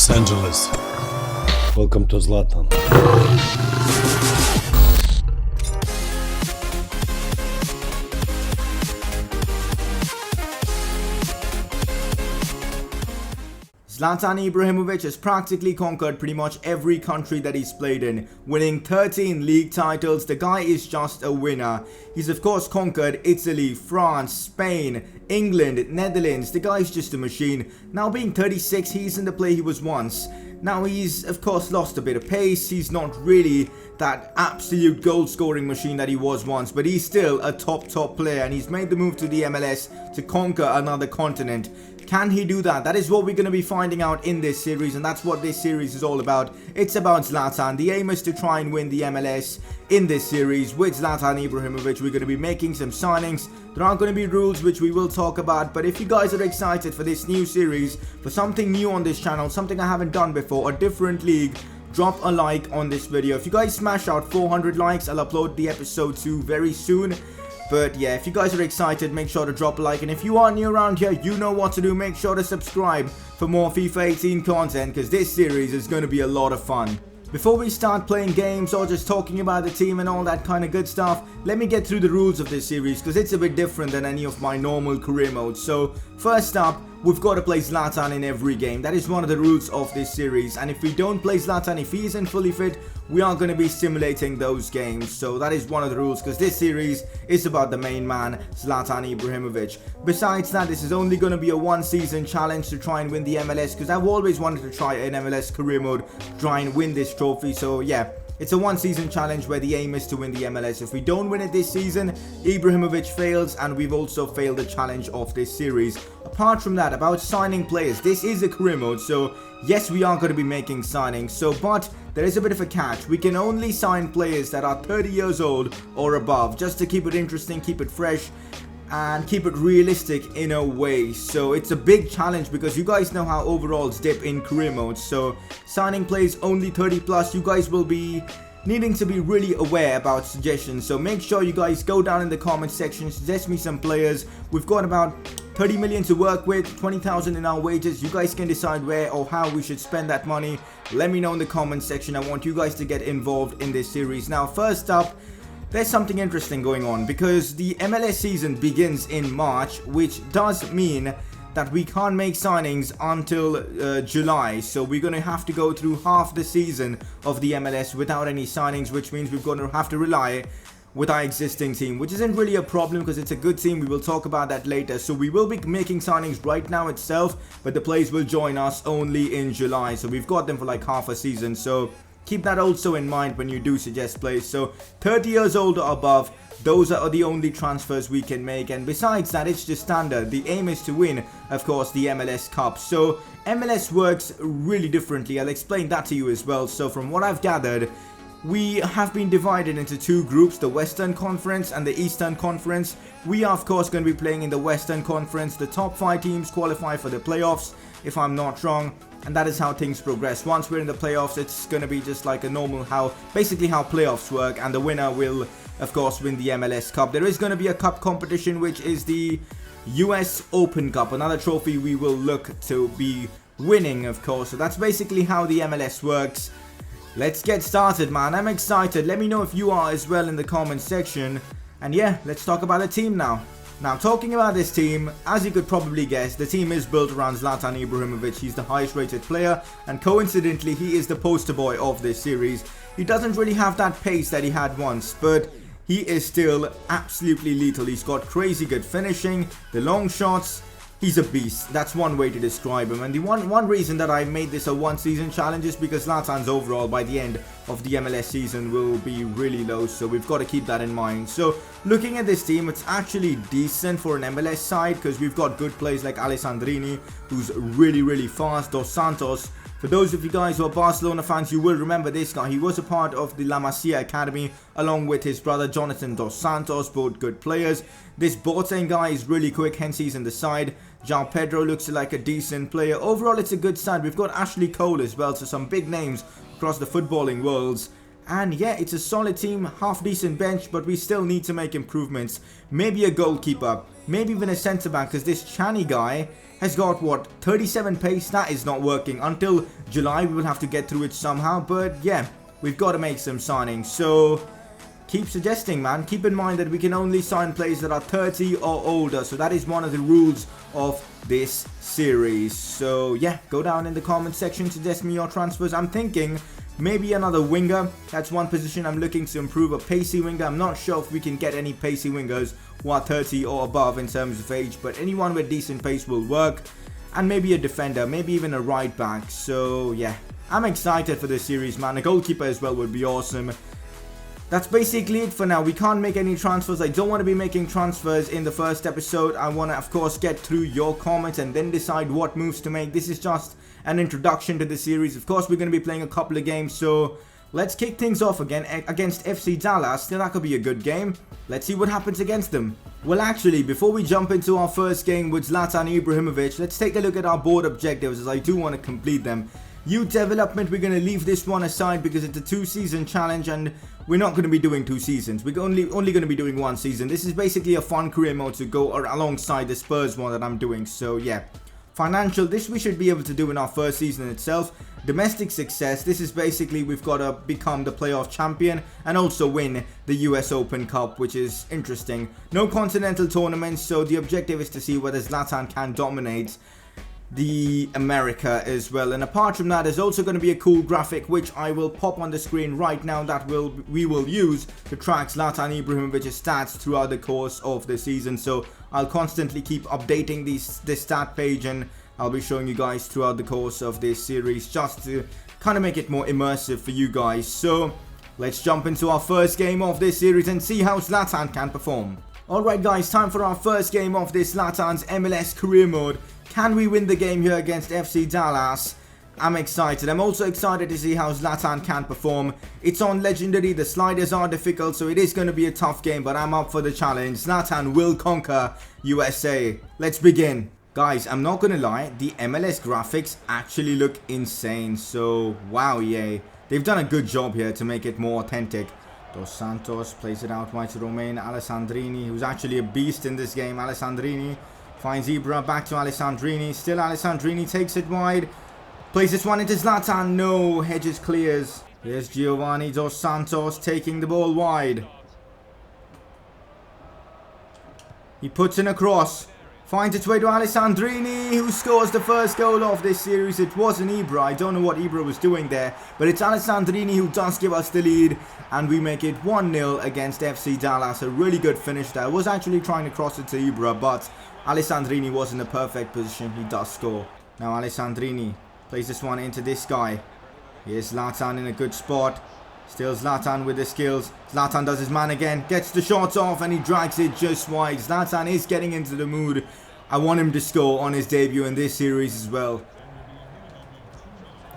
Los Angeles. Welcome to Zlatan. Zlatan Ibrahimovic has practically conquered pretty much every country that he's played in, winning 13 league titles. The guy is just a winner. He's of course conquered Italy, France, Spain, England, Netherlands. The guy's just a machine. Now being 36, he's in the play he was once. Now he's of course lost a bit of pace. He's not really that absolute goal scoring machine that he was once, but he's still a top player, and he's made the move to the MLS to conquer another continent. Can he do that? That is what we're going to be finding out in this series, and that's what this series is all about. It's about Zlatan. The aim is to try and win the MLS in this series with Zlatan Ibrahimovic. We're going to be making some signings. There are going to be rules which we will talk about, but if you guys are excited for this new series, for something new on this channel, something I haven't done before, a different league, drop a like on this video. If you guys smash out 400 likes, I'll upload the episode 2 very soon. But yeah, if you guys are excited, make sure to drop a like. And if you are new around here, you know what to do. Make sure to subscribe for more FIFA 18 content, because this series is going to be a lot of fun. Before we start playing games or just talking about the team and all that kind of good stuff, let me get through the rules of this series, because it's a bit different than any of my normal career modes. So first up, we've got to play Zlatan in every game. That is one of the rules of this series. And if we don't play Zlatan, if he isn't fully fit, we are going to be simulating those games. So that is one of the rules, because this series is about the main man, Zlatan Ibrahimovic. Besides that, this is only going to be a one-season challenge to try and win the MLS, because I've always wanted to try an MLS career mode to try and win this trophy. So yeah, it's a one-season challenge where the aim is to win the MLS. If we don't win it this season, Ibrahimovic fails, and we've also failed the challenge of this series. Apart from that, about signing players, this is a career mode, so yes, we are going to be making signings. But there is a bit of a catch. We can only sign players that are 30 years old or above, just to keep it interesting, keep it fresh, and keep it realistic in a way. So it's a big challenge, because you guys know how overalls dip in career mode. So signing players only 30 plus, you guys will be needing to be really aware about suggestions. So make sure you guys go down in the comment section, suggest me some players. We've got about 30 million to work with, 20,000 in our wages. You guys can decide where or how we should spend that money. Let me know in the comment section. I want you guys to get involved in this series. Now first up, there's something interesting going on, because the MLS season begins in March, which does mean that we can't make signings until July. So we're going to have to go through half the season of the MLS without any signings, which means we're going to have to rely with our existing team, which isn't really a problem because it's a good team. We will talk about that later. So we will be making signings right now itself, but the players will join us only in July. So we've got them for like half a season. So keep that also in mind when you do suggest players. So 30 years old or above, those are the only transfers we can make. And besides that, it's just standard. The aim is to win, of course, the MLS Cup. So MLS works really differently. I'll explain that to you as well. So from what I've gathered, we have been divided into two groups, the Western Conference and the Eastern Conference. We are of course going to be playing in the Western Conference. The top 5 teams qualify for the playoffs, if I'm not wrong. And that is how things progress. Once we're in the playoffs, it's going to be just like a normal basically how playoffs work, and the winner will of course win the MLS Cup. There is going to be a cup competition, which is the US Open Cup, another trophy we will look to be winning, of course. So that's basically how the MLS works. Let's get started, man. I'm excited. Let me know if you are as well in the comment section. And yeah, let's talk about the team now. Now, talking about this team, as you could probably guess, the team is built around Zlatan Ibrahimovic. He's the highest rated player, and coincidentally, he is the poster boy of this series. He doesn't really have that pace that he had once, but he is still absolutely lethal. He's got crazy good finishing, the long shots. He's a beast. That's one way to describe him. And the one reason that I made this a one-season challenge is because Zlatan's overall by the end of the MLS season will be really low. So we've got to keep that in mind. So looking at this team, it's actually decent for an MLS side, because we've got good players like Alessandrini, who's really fast. Dos Santos. For those of you guys who are Barcelona fans, you will remember this guy. He was a part of the La Masia Academy along with his brother Jonathan Dos Santos, both good players. This Boateng guy is really quick, hence he's in the side. João Pedro looks like a decent player. Overall, it's a good side. We've got Ashley Cole as well, so some big names across the footballing worlds. And yeah, it's a solid team, half decent bench, but we still need to make improvements. Maybe a goalkeeper, maybe even a centre back, because this Chani guy has got what, 37 pace. That is not working. Until July we will have to get through it somehow, but yeah, we've got to make some signings. So keep suggesting, man. Keep in mind that we can only sign players that are 30 or older, so that is one of the rules of this series. So yeah, go down in the comment section, suggest me your transfers. I'm thinking maybe another winger. That's one position I'm looking to improve, a pacey winger. I'm not sure if we can get any pacey wingers who are 30 or above in terms of age, but anyone with decent pace will work. And maybe a defender, maybe even a right back. So yeah, I'm excited for this series, man. A goalkeeper as well would be awesome. That's basically it for now. We can't make any transfers. I don't want to be making transfers in the first episode. I want to, of course, get through your comments and then decide what moves to make. This is just an introduction to the series. Of course, we're going to be playing a couple of games, so let's kick things off again against FC Dallas. Still, that could be a good game. Let's see what happens against them. Well, actually, before we jump into our first game with Zlatan Ibrahimovic, let's take a look at our board objectives, as I do want to complete them. Youth development, we're going to leave this one aside because it's a 2-season challenge and we're not going to be doing 2 seasons. We're only going to be doing 1 season. This is basically a fun career mode to go alongside the Spurs one that I'm doing. So yeah, financial, this we should be able to do in our first season itself. Domestic success, this is basically we've got to become the playoff champion and also win the US Open Cup, which is interesting. No continental tournaments, so the objective is to see whether Zlatan can dominate the America as well. And apart from that, there's also going to be a cool graphic which I will pop on the screen right now that we will use to track Zlatan Ibrahimovic's stats throughout the course of the season. So I'll constantly keep updating this stat page and I'll be showing you guys throughout the course of this series just to kind of make it more immersive for you guys. So let's jump into our first game of this series and see how Zlatan can perform. Alright guys, time for our first game of this Zlatan's MLS career mode. Can we win the game here against FC Dallas? I'm excited. I'm also excited to see how Zlatan can perform. It's on Legendary, the sliders are difficult, so it is going to be a tough game, but I'm up for the challenge. Zlatan will conquer USA. Let's begin. Guys, I'm not going to lie, the MLS graphics actually look insane. So, wow, yay. They've done a good job here to make it more authentic. Dos Santos plays it out wide to Romain Alessandrini, who's actually a beast in this game. Alessandrini finds Ibra, back to Alessandrini. Still Alessandrini takes it wide. Plays this one into Zlatan. No, Hedges clears. Here's Giovanni Dos Santos taking the ball wide. He puts in a cross. Finds its way to Alessandrini, who scores the first goal of this series. It wasn't Ibra. I don't know what Ibra was doing there. But it's Alessandrini who does give us the lead. And we make it 1-0 against FC Dallas. A really good finish there. I was actually trying to cross it to Ibra, but Alessandrini was in a perfect position. He does score. Now Alessandrini plays this one into this guy. Here's Zlatan in a good spot. Still Zlatan with the skills. Zlatan does his man again. Gets the shots off and he drags it just wide. Zlatan is getting into the mood. I want him to score on his debut in this series as well.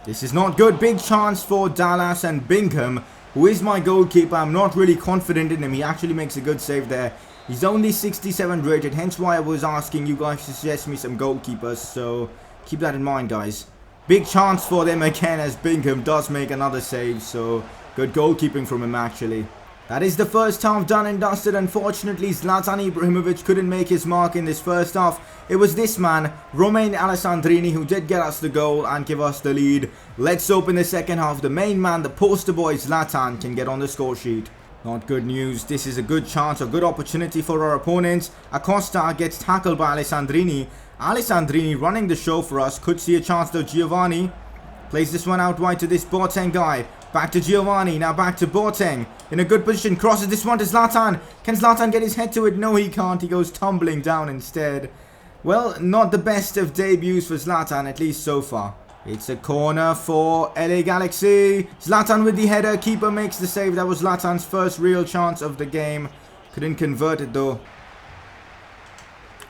This is not good. Big chance for Dallas, and Bingham, who is my goalkeeper, I'm not really confident in him. He actually makes a good save there. He's only 67 rated, hence why I was asking you guys to suggest me some goalkeepers. So keep that in mind, guys. Big chance for them again as Bingham does make another save. So good goalkeeping from him actually. That is the first half done and dusted. Unfortunately, Zlatan Ibrahimovic couldn't make his mark in this first half. It was this man, Romain Alessandrini, who did get us the goal and give us the lead. Let's open the second half. The main man, the poster boy Zlatan, can get on the score sheet. Not good news. This is a good chance, a good opportunity for our opponents. Acosta gets tackled by Alessandrini. Alessandrini running the show for us. Could see a chance though. Giovanni plays this one out wide to this Boateng guy. Back to Giovanni, now back to Boateng. In a good position, crosses this one to Zlatan. Can Zlatan get his head to it? No, he can't. He goes tumbling down instead. Well, not the best of debuts for Zlatan, at least so far. It's a corner for LA Galaxy. Zlatan with the header. Keeper makes the save. That was Zlatan's first real chance of the game. Couldn't convert it though.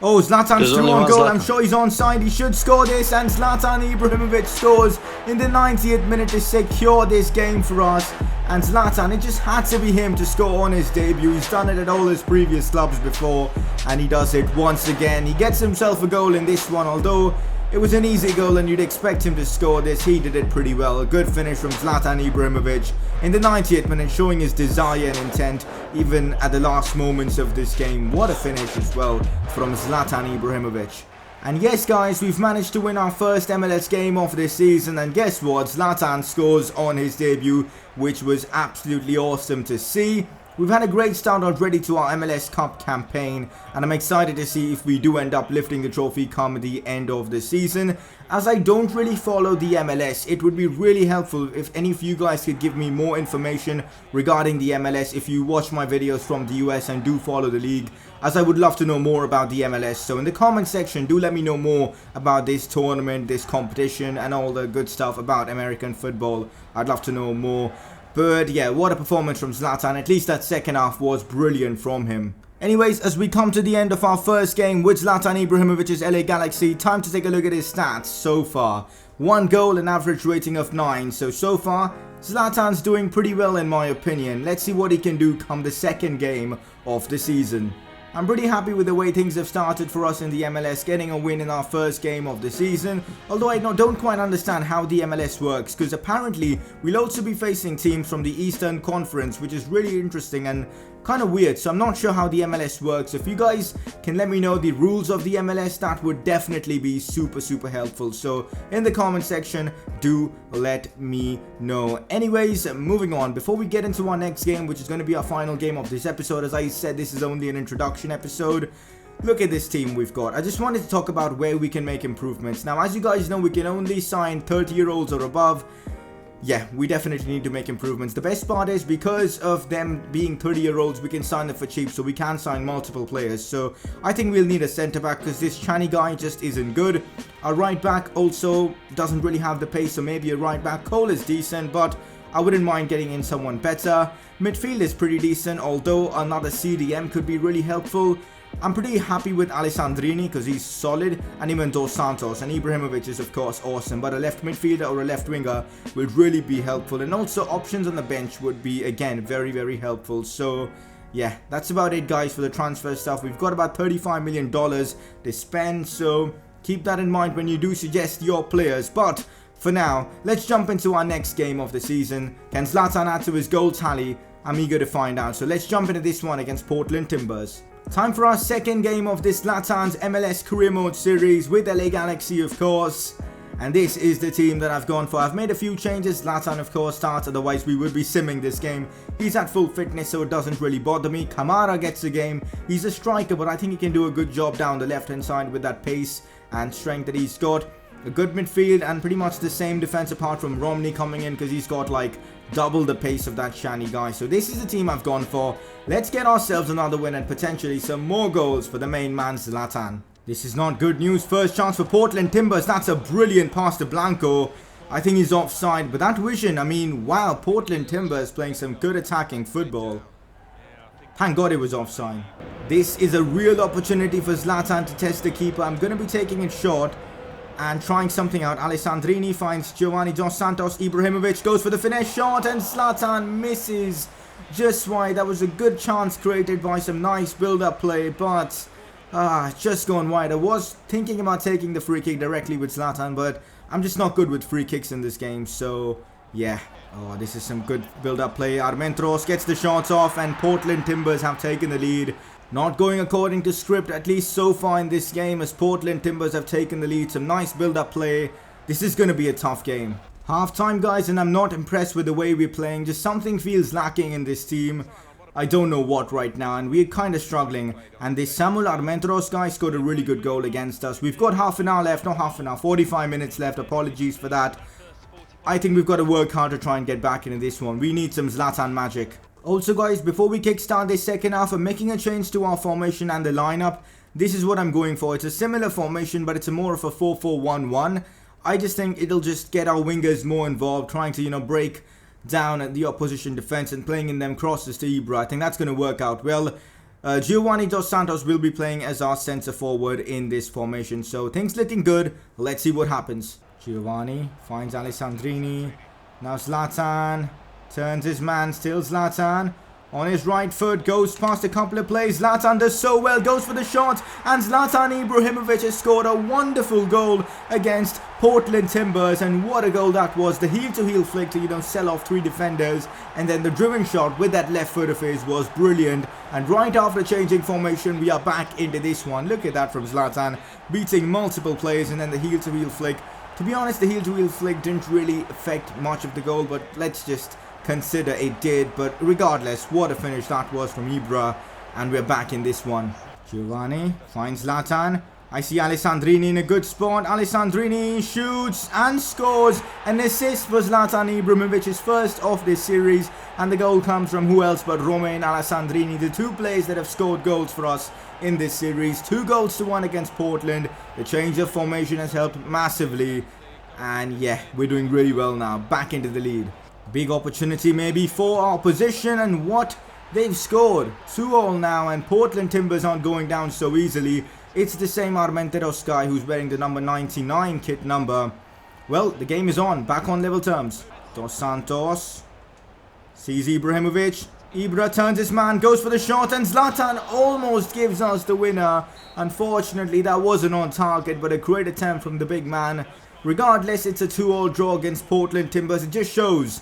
Oh, Zlatan's through on goal. I'm sure he's onside. He should score this. And Zlatan Ibrahimovic scores in the 90th minute to secure this game for us. And Zlatan, it just had to be him to score on his debut. He's done it at all his previous clubs before. And he does it once again. He gets himself a goal in this one. Although It was an easy goal and you'd expect him to score this. He did it pretty well. A good finish from Zlatan Ibrahimovic in the 90th minute, showing his desire and intent even at the last moments of this game. What a finish as well from Zlatan Ibrahimovic. And yes guys, we've managed to win our first MLS game of this season, and guess what, Zlatan scores on his debut, which was absolutely awesome to see. We've had a great start already to our MLS Cup campaign, and I'm excited to see if we do end up lifting the trophy come the end of the season. As I don't really follow the MLS, it would be really helpful if any of you guys could give me more information regarding the MLS if you watch my videos from the US and do follow the league, as I would love to know more about the MLS. So in the comment section, do let me know more about this tournament, this competition, and all the good stuff about American football. I'd love to know more. But yeah, what a performance from Zlatan. At least that second half was brilliant from him. Anyways, as we come to the end of our first game with Zlatan Ibrahimovic's LA Galaxy, time to take a look at his stats so far. 1 goal, an average rating of 9. So far, Zlatan's doing pretty well in my opinion. Let's see what he can do come the second game of the season. I'm pretty happy with the way things have started for us in the MLS, getting a win in our first game of the season. Although I don't quite understand how the MLS works, because apparently we'll also be facing teams from the Eastern Conference, which is really interesting and kind of weird. So I'm not sure how the MLS works. If you guys can let me know the rules of the MLS, that would definitely be super helpful. So in the comment section, do let me know. Anyways, moving on. Before we get into our next game, which is going to be our final game of this episode, as I said, this is only an introduction episode. Look at this team we've got. I just wanted to talk about where we can make improvements. Now, as you guys know, we can only sign 30-year-olds or above. Yeah, we definitely need to make improvements. The best part is because of them being 30-year-olds, we can sign them for cheap, so we can sign multiple players. So I think we'll need a centre-back because this Chani guy just isn't good. Our right-back also doesn't really have the pace, so maybe a right-back. Cole is decent, but I wouldn't mind getting in someone better. Midfield is pretty decent, although another CDM could be really helpful. I'm pretty happy with Alessandrini because he's solid, and even Dos Santos, and Ibrahimovic is of course awesome, but a left midfielder or a left winger would really be helpful, and also options on the bench would be again very helpful. So yeah, that's about it guys for the transfer stuff. We've got about $35 million to spend, so keep that in mind when you do suggest your players. But for now, let's jump into our next game of the season. Can Zlatan add to his goal tally? I'm eager to find out, so let's jump into this one against Portland Timbers. Time for our second game of this Zlatan's MLS Career Mode series with LA Galaxy, of course. And this is the team that I've gone for. I've made a few changes. Zlatan, of course, starts, otherwise we would be simming this game. He's at full fitness, so it doesn't really bother me. Kamara gets the game. He's a striker, but I think he can do a good job down the left-hand side with that pace and strength that he's got. A good midfield and pretty much the same defense apart from Romney coming in because he's got like double the pace of that Shani guy. So this is the team I've gone for. Let's get ourselves another win and potentially some more goals for the main man Zlatan. This is not good news. First chance for Portland Timbers. That's a brilliant pass to Blanco. I think he's offside, but that vision, I mean, wow, Portland Timbers playing some good attacking football. Thank God it was offside. This is a real opportunity for Zlatan to test the keeper. I'm going to be taking it short and trying something out. Alessandrini finds Giovanni Dos Santos. Ibrahimovic goes for the finesse shot and Zlatan misses just wide. That was a good chance created by some nice build-up play, but just gone wide. I was thinking about taking the free kick directly with Zlatan, but I'm just not good with free kicks in this game, so yeah. Oh, this is some good build-up play. Armentross gets the shots off and Portland Timbers have taken the lead. Not going according to script, at least so far in this game, as Portland Timbers have taken the lead. Some nice build-up play. This is going to be a tough game. Half-time, guys, and I'm not impressed with the way we're playing. Just something feels lacking in this team. I don't know what right now, and we're kind of struggling. And this Samuel Armentross guy scored a really good goal against us. We've got half an hour left, not half an hour, 45 minutes left. Apologies for that. I think we've got to work hard to try and get back into this one. We need some Zlatan magic. Also guys, before we kickstart this second half, I'm making a change to our formation and the lineup. This is what I'm going for. It's a similar formation, but it's more of a 4-4-1-1. I just think it'll just get our wingers more involved, trying to, you know, break down at the opposition defense and playing in them crosses to Ibra. I think that's going to work out well. Giovanni Dos Santos will be playing as our centre forward in this formation. So things looking good. Let's see what happens. Giovanni finds Alessandrini. Now Zlatan. Turns his man, still Zlatan. On his right foot, goes past a couple of plays. Zlatan does so well, goes for the shot, and Zlatan Ibrahimovic has scored a wonderful goal against Portland Timbers. And what a goal that was. The heel-to-heel flick to, sell off 3 defenders, and then the driven shot with that left foot of his was brilliant. And right after changing formation, we are back into this one. Look at that from Zlatan, beating multiple players, and then the heel-to-heel flick. To be honest, the heel-to-heel flick didn't really affect much of the goal, but let's just consider it did. But regardless, what a finish that was from Ibra, and we're back in this one. Giovanni finds Zlatan. I see Alessandrini in a good spot. Alessandrini shoots and scores. An assist for Zlatan Ibrahimovic's first of this series, and the goal comes from who else but Romain Alessandrini, the 2 players that have scored goals for us in this series. 2 goals to 1 against Portland. The change of formation has helped massively, and yeah, we're doing really well now, back into the lead. Big opportunity maybe for our opposition, and what? They've scored 2-2 now, and Portland Timbers aren't going down so easily. It's the same Armenteros guy who's wearing the number 99 kit number. Well, the game is on, back on level terms. Dos Santos sees Ibrahimovic. Ibra turns his man, goes for the shot, and Zlatan almost gives us the winner. Unfortunately, that wasn't on target, but a great attempt from the big man. Regardless, it's a 2-2 draw against Portland Timbers. It just shows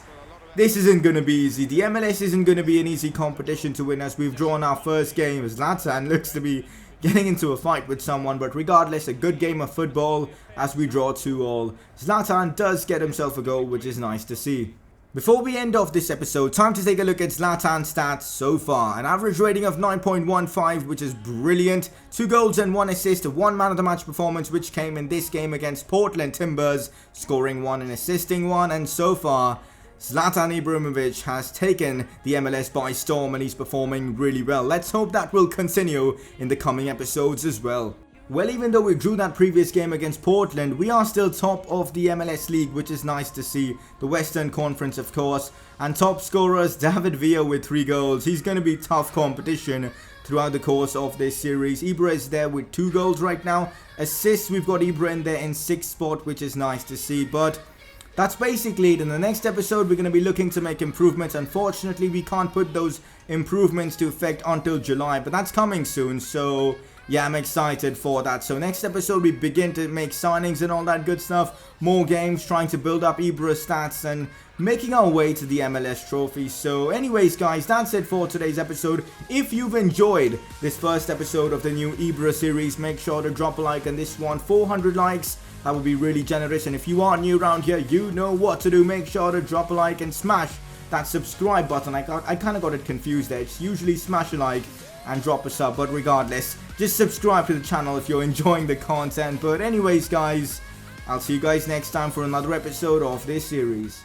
this isn't going to be easy. The MLS isn't going to be an easy competition to win, as we've drawn our first game. Zlatan looks to be getting into a fight with someone, but regardless, a good game of football as we draw 2-2. Zlatan does get himself a goal, which is nice to see. Before we end off this episode, time to take a look at Zlatan's stats so far. An average rating of 9.15, which is brilliant. 2 goals and 1 assist, 1 man of the match performance, which came in this game against Portland Timbers, scoring 1 and assisting 1. And so far, Zlatan Ibrahimovic has taken the MLS by storm, and he's performing really well. Let's hope that will continue in the coming episodes as well. Well, even though we drew that previous game against Portland, we are still top of the MLS League, which is nice to see. The Western Conference, of course. And top scorers, David Villa with 3 goals. He's going to be tough competition throughout the course of this series. Ibra is there with 2 goals right now. Assists, we've got Ibra in there in 6th spot, which is nice to see. But that's basically it. In the next episode, we're going to be looking to make improvements. Unfortunately, we can't put those improvements to effect until July, but that's coming soon. So yeah, I'm excited for that. So next episode, we begin to make signings and all that good stuff. More games, trying to build up Ibra's stats and making our way to the MLS trophy. So anyways, guys, that's it for today's episode. If you've enjoyed this first episode of the new Ibra series, make sure to drop a like on this one. 400 likes. That would be really generous. And if you are new around here, you know what to do. Make sure to drop a like and smash that subscribe button. I kind of got it confused there. It's usually smash a like and drop a sub, but regardless, just subscribe to the channel if you're enjoying the content. But anyways, guys, I'll see you guys next time for another episode of this series.